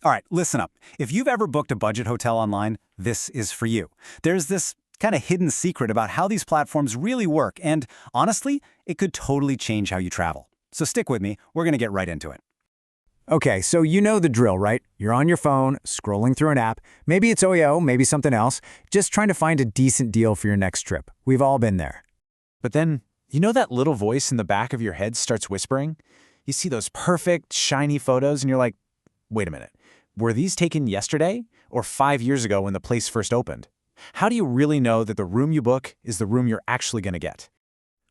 All right, listen up. If you've ever booked a budget hotel online, this is for you. There's this kind of hidden secret about how these platforms really work, and honestly, it could totally change how you travel. So stick with me, we're going to get right into it. Okay, so you know the drill, right? You're on your phone, scrolling through an app. Maybe it's OYO, maybe something else, just trying to find a decent deal for your next trip. We've all been there. But then, you know that little voice in the back of your head starts whispering? You see those perfect, shiny photos and you're like, wait a minute, were these taken yesterday or 5 years ago when the place first opened? How do you really know that the room you book is the room you're actually going to get?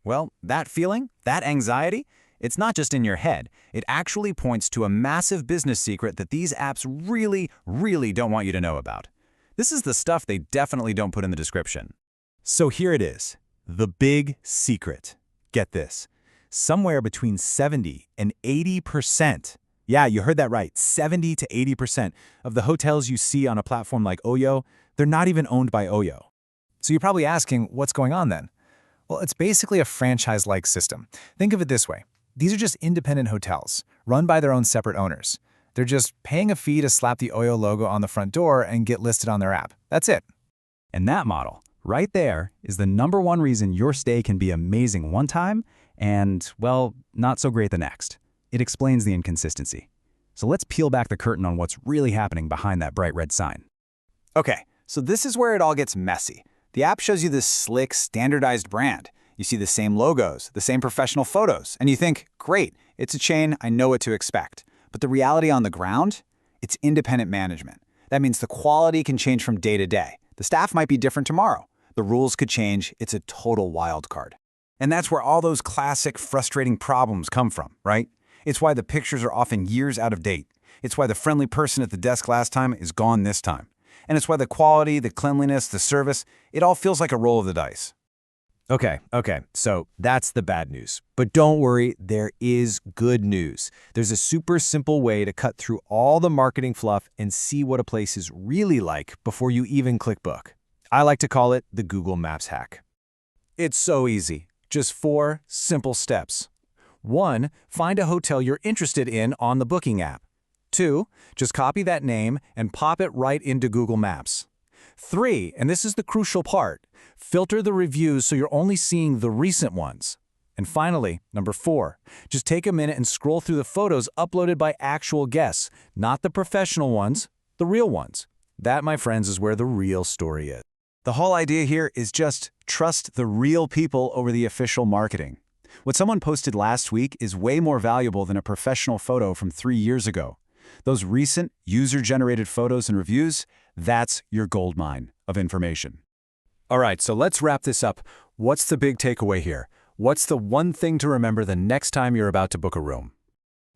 Well, that feeling, that anxiety, it's not just in your head. It actually points to a massive business secret that these apps really don't want you to know about. This is the stuff they definitely don't put in the description. So here it is, the big secret. Get this, somewhere between 70 and 80%. Yeah, you heard that right, 70 to 80% of the hotels you see on a platform like OYO, they're not even owned by OYO. So you're probably asking, what's going on then? Well, it's basically a franchise-like system. Think of it this way. These are just independent hotels, run by their own separate owners. They're just paying a fee to slap the OYO logo on the front door and get listed on their app. That's it. And that model, right there, is the #1 reason your stay can be amazing one time and, well, not so great the next. It explains the inconsistency. So let's peel back the curtain on what's really happening behind that bright red sign. Okay, so this is where it all gets messy. The app shows you this slick, standardized brand. You see the same logos, the same professional photos, and you think, great, it's a chain, I know what to expect. But the reality on the ground? It's independent management. That means the quality can change from day to day. The staff might be different tomorrow. The rules could change. It's a total wild card. And that's where all those classic, frustrating problems come from, right? It's why the pictures are often years out of date. It's why the friendly person at the desk last time is gone this time. And it's why the quality, the cleanliness, the service, it all feels like a roll of the dice. Okay, so that's the bad news. But don't worry, there is good news. There's a super simple way to cut through all the marketing fluff and see what a place is really like before you even click book. I like to call it the Google Maps hack. It's so easy. Just 4 simple steps. 1, find a hotel you're interested in on the booking app. 2, just copy that name and pop it right into Google Maps. 3, and this is the crucial part, filter the reviews so you're only seeing the recent ones. And finally, number 4, just take a minute and scroll through the photos uploaded by actual guests, not the professional ones, the real ones. That, my friends, is where the real story is. The whole idea here is just trust the real people over the official marketing. What someone posted last week is way more valuable than a professional photo from 3 years ago. Those recent, user-generated photos and reviews, that's your goldmine of information. All right, so let's wrap this up. What's the big takeaway here? What's the one thing to remember the next time you're about to book a room?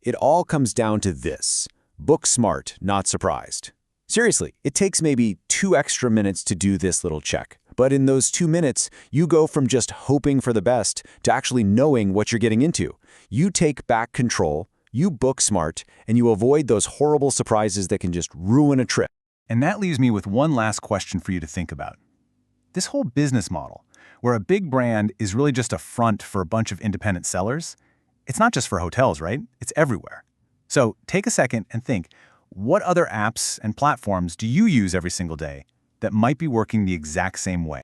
It all comes down to this. Book smart, not surprised. Seriously, it takes maybe 2 extra minutes to do this little check. But in those 2 minutes, you go from just hoping for the best to actually knowing what you're getting into. You take back control, you book smart, and you avoid those horrible surprises that can just ruin a trip. And that leaves me with one last question for you to think about. This whole business model, where a big brand is really just a front for a bunch of independent sellers, it's not just for hotels, right? It's everywhere. So take a second and think, what other apps and platforms do you use every single day that might be working the exact same way?